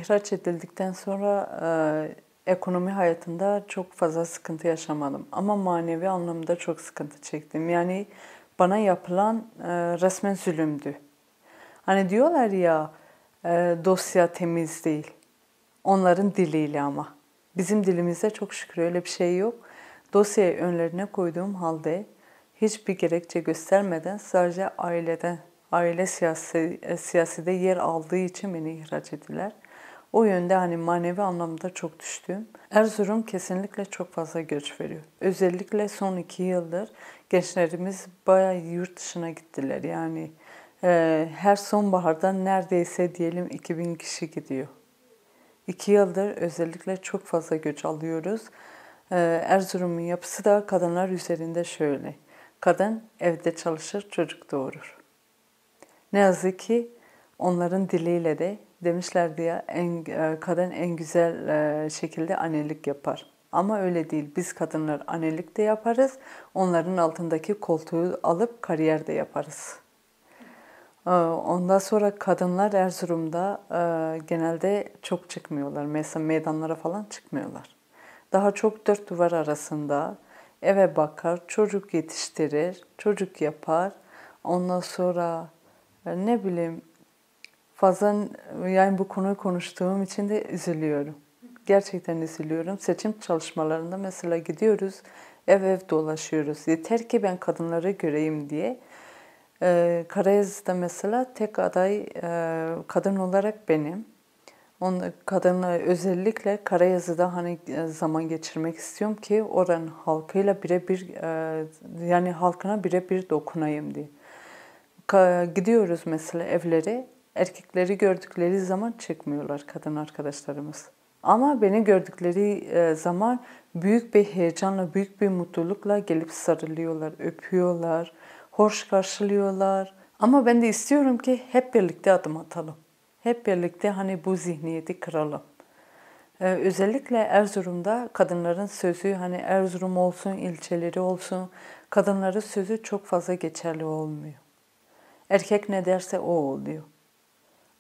İhraç edildikten sonra ekonomi hayatında çok fazla sıkıntı yaşamadım. Ama manevi anlamda çok sıkıntı çektim. Yani bana yapılan resmen zulümdü. Hani diyorlar ya dosya temiz değil. Onların diliyle ama. Bizim dilimizde çok şükür öyle bir şey yok. Dosyayı önlerine koyduğum halde hiçbir gerekçe göstermeden sadece aile siyaside yer aldığı için beni ihraç ettiler. O yönde hani manevi anlamda çok düştüm. Erzurum kesinlikle çok fazla göç veriyor. Özellikle son 2 yıldır gençlerimiz bayağı yurt dışına gittiler. Yani her sonbaharda neredeyse diyelim 2000 kişi gidiyor. 2 yıldır özellikle çok fazla göç alıyoruz. Erzurum'un yapısı da kadınlar üzerinde şöyle. Kadın evde çalışır, çocuk doğurur. Ne yazık ki onların diliyle de demişler diye kadın en güzel şekilde annelik yapar. Ama öyle değil. Biz kadınlar annelik de yaparız. Onların altındaki koltuğu alıp kariyer de yaparız. Ondan sonra kadınlar Erzurum'da genelde çok çıkmıyorlar. Mesela meydanlara falan çıkmıyorlar. Daha çok dört duvar arasında eve bakar, çocuk yetiştirir, çocuk yapar. Ondan sonra ne bileyim fazla yani bu konuyu konuştuğum için de üzülüyorum. Gerçekten üzülüyorum. Seçim çalışmalarında mesela gidiyoruz, ev dolaşıyoruz. Yeter ki ben kadınları göreyim diye. Karayazı'da mesela tek aday kadın olarak benim. Kadınlar özellikle Karayazı'da hani zaman geçirmek istiyorum ki oranın halkıyla birebir yani halkına birebir dokunayım diye. Gidiyoruz mesela evlere, erkekleri gördükleri zaman çıkmıyorlar kadın arkadaşlarımız. Ama beni gördükleri zaman büyük bir heyecanla, büyük bir mutlulukla gelip sarılıyorlar, öpüyorlar, hoş karşılıyorlar. Ama ben de istiyorum ki hep birlikte adım atalım. Hep birlikte hani bu zihniyeti kıralım. Özellikle Erzurum'da kadınların sözü hani Erzurum olsun, ilçeleri olsun, kadınların sözü çok fazla geçerli olmuyor. Erkek ne derse o oluyor.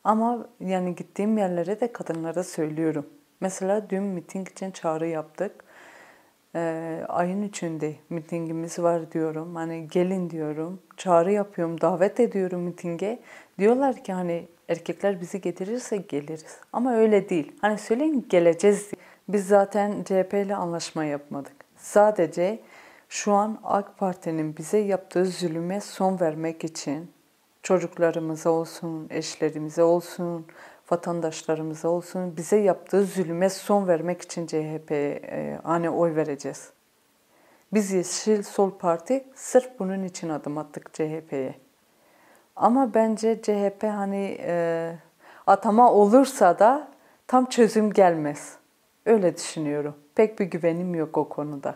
Ama yani gittiğim yerlere de kadınlara söylüyorum. Mesela dün miting için çağrı yaptık. Ayın 3'ünde mitingimiz var diyorum. Hani gelin diyorum. Çağrı yapıyorum, davet ediyorum mitinge. Diyorlar ki hani erkekler bizi getirirse geliriz. Ama öyle değil. Hani söyleyin geleceğiz. Biz zaten CHP ile anlaşma yapmadık. Sadece şu an AK Parti'nin bize yaptığı zulüme son vermek için çocuklarımıza olsun, eşlerimize olsun, vatandaşlarımıza olsun bize yaptığı zulüme son vermek için CHP'ye hani oy vereceğiz. Biz Yeşil Sol Parti sırf bunun için adım attık CHP'ye. Ama bence CHP hani atama olursa da tam çözüm gelmez. Öyle düşünüyorum. Pek bir güvenim yok o konuda.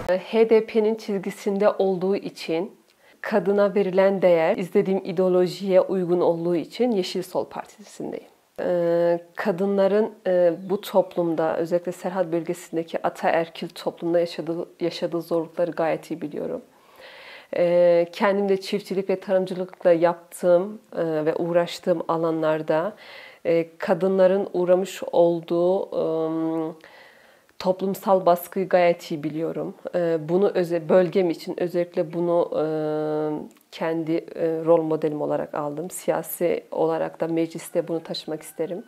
HDP'nin çizgisinde olduğu için, kadına verilen değer izlediğim ideolojiye uygun olduğu için Yeşil Sol Partisi'ndeyim. Kadınların bu toplumda, özellikle Serhat bölgesindeki ataerkil toplumda yaşadığı zorlukları gayet iyi biliyorum. Kendim de çiftçilik ve tarımcılıkla yaptığım ve uğraştığım alanlarda kadınların uğramış olduğu toplumsal baskıyı gayet iyi biliyorum. Bunu bölgem için özellikle bunu kendi rol modelim olarak aldım. Siyasi olarak da mecliste bunu taşımak isterim.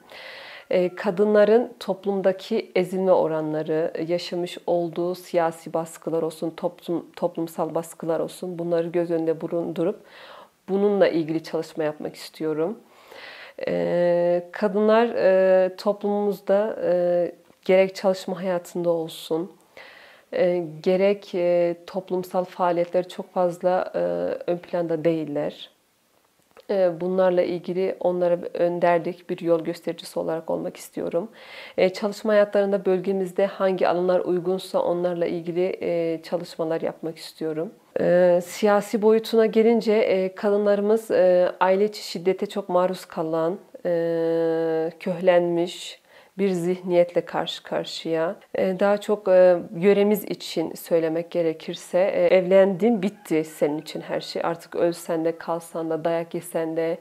Kadınların toplumdaki ezilme oranları, yaşamış olduğu siyasi baskılar olsun, toplumsal baskılar olsun, bunları göz önünde bulundurup bununla ilgili çalışma yapmak istiyorum. Kadınlar toplumumuzda gerek çalışma hayatında olsun, gerek toplumsal faaliyetler çok fazla ön planda değiller. Bunlarla ilgili onlara önderlik, bir yol göstericisi olarak olmak istiyorum. Çalışma hayatlarında bölgemizde hangi alanlar uygunsa onlarla ilgili çalışmalar yapmak istiyorum. Siyasi boyutuna gelince kadınlarımız aile içi şiddete çok maruz kalan, köhlenmiş bir zihniyetle karşı karşıya. Daha çok yöremiz için söylemek gerekirse evlendin, bitti senin için her şey. Artık ölsen de, kalsan da, dayak yesen de,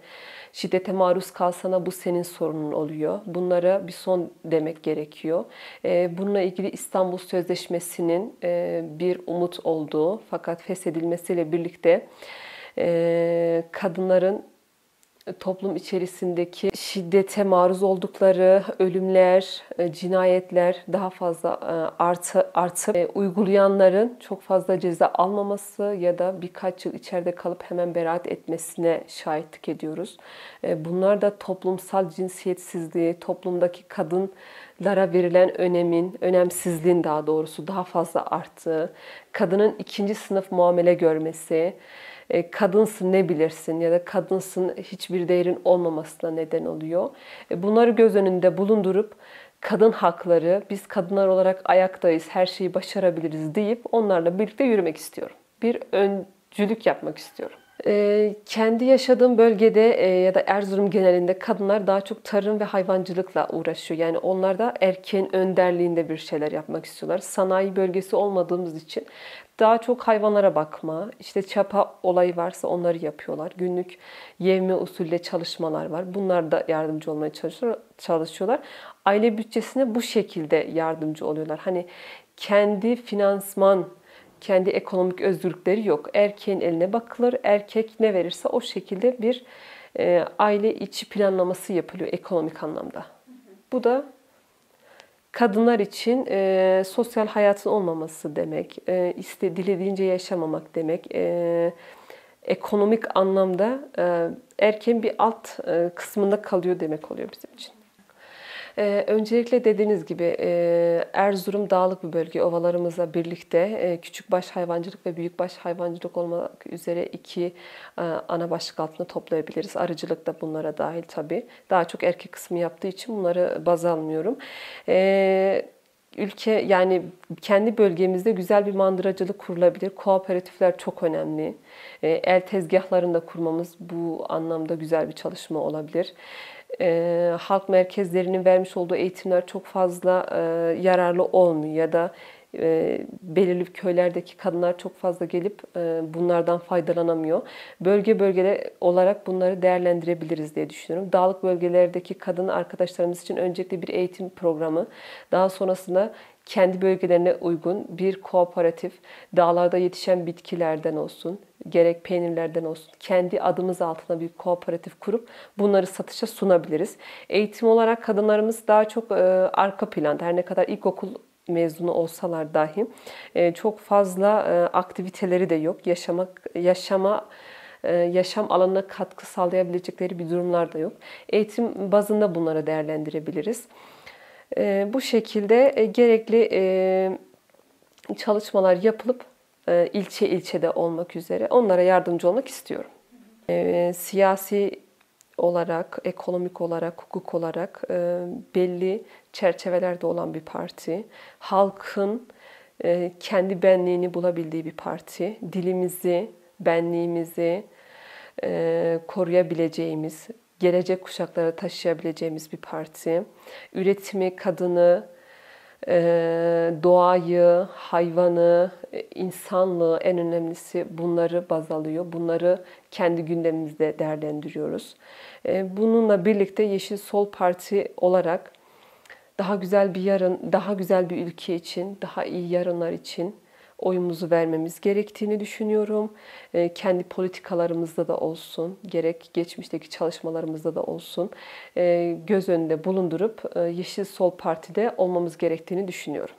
şiddete maruz kalsana bu senin sorunun oluyor. Bunlara bir son demek gerekiyor. Bununla ilgili İstanbul Sözleşmesi'nin bir umut olduğu fakat feshedilmesiyle birlikte kadınların toplum içerisindeki şiddete maruz oldukları ölümler, cinayetler daha fazla artıp uygulayanların çok fazla ceza almaması ya da birkaç yıl içeride kalıp hemen beraat etmesine şahitlik ediyoruz. Bunlar da toplumsal cinsiyetsizliği, toplumdaki kadınlara verilen önemsizliğin daha doğrusu daha fazla arttığı, kadının ikinci sınıf muamele görmesi, kadınsın ne bilirsin ya da kadınsın hiçbir değerin olmamasına neden oluyor. Bunları göz önünde bulundurup kadın hakları, biz kadınlar olarak ayaktayız, her şeyi başarabiliriz deyip onlarla birlikte yürümek istiyorum. Bir öncülük yapmak istiyorum. Kendi yaşadığım bölgede ya da Erzurum genelinde kadınlar daha çok tarım ve hayvancılıkla uğraşıyor. Yani onlar da erkeğin önderliğinde bir şeyler yapmak istiyorlar. Sanayi bölgesi olmadığımız için daha çok hayvanlara bakma, işte çapa olayı varsa onları yapıyorlar. Günlük yevmi usulde çalışmalar var. Bunlar da yardımcı olmaya çalışıyorlar. Aile bütçesine bu şekilde yardımcı oluyorlar. Hani kendi finansman, kendi ekonomik özgürlükleri yok. Erkeğin eline bakılır. Erkek ne verirse o şekilde bir aile içi planlaması yapılıyor ekonomik anlamda. Bu da kadınlar için sosyal hayatın olmaması demek, dilediğince yaşamamak demek, ekonomik anlamda erkeğin bir alt kısmında kalıyor demek oluyor bizim için. Öncelikle dediğiniz gibi Erzurum dağlık bir bölge. Ovalarımızla birlikte küçükbaş hayvancılık ve büyükbaş hayvancılık olmak üzere iki ana başlık altında toplayabiliriz. Arıcılık da bunlara dahil tabii. Daha çok erkek kısmı yaptığı için bunları baz almıyorum. Ülke yani kendi bölgemizde güzel bir mandıracılık kurulabilir. Kooperatifler çok önemli. El tezgahlarını da kurmamız bu anlamda güzel bir çalışma olabilir. Halk merkezlerinin vermiş olduğu eğitimler çok fazla yararlı olmuyor ya da belirli köylerdeki kadınlar çok fazla gelip bunlardan faydalanamıyor. Bölge olarak bunları değerlendirebiliriz diye düşünüyorum. Dağlık bölgelerdeki kadın arkadaşlarımız için öncelikle bir eğitim programı, daha sonrasında kendi bölgelerine uygun bir kooperatif, dağlarda yetişen bitkilerden olsun, gerek peynirlerden olsun, kendi adımız altına bir kooperatif kurup bunları satışa sunabiliriz. Eğitim olarak kadınlarımız daha çok arka planda, her ne kadar ilkokul mezunu olsalar dahi çok fazla aktiviteleri de yok. Yaşam alanına katkı sağlayabilecekleri bir durumlar da yok. Eğitim bazında bunları değerlendirebiliriz. Bu şekilde gerekli çalışmalar yapılıp ilçede olmak üzere onlara yardımcı olmak istiyorum. Siyasi olarak, ekonomik olarak, hukuk olarak belli çerçevelerde olan bir parti. Halkın kendi benliğini bulabildiği bir parti. Dilimizi, benliğimizi koruyabileceğimiz, gelecek kuşaklara taşıyabileceğimiz bir parti. Üretimi, kadını, doğayı, hayvanı, insanlığı en önemlisi bunları baz alıyor. Bunları kendi gündemimizde değerlendiriyoruz. Bununla birlikte Yeşil Sol Parti olarak daha güzel bir yarın, daha güzel bir ülke için, daha iyi yarınlar için oyumuzu vermemiz gerektiğini düşünüyorum. Kendi politikalarımızda da olsun, gerek geçmişteki çalışmalarımızda da olsun, göz önünde bulundurup Yeşil Sol Parti'de olmamız gerektiğini düşünüyorum.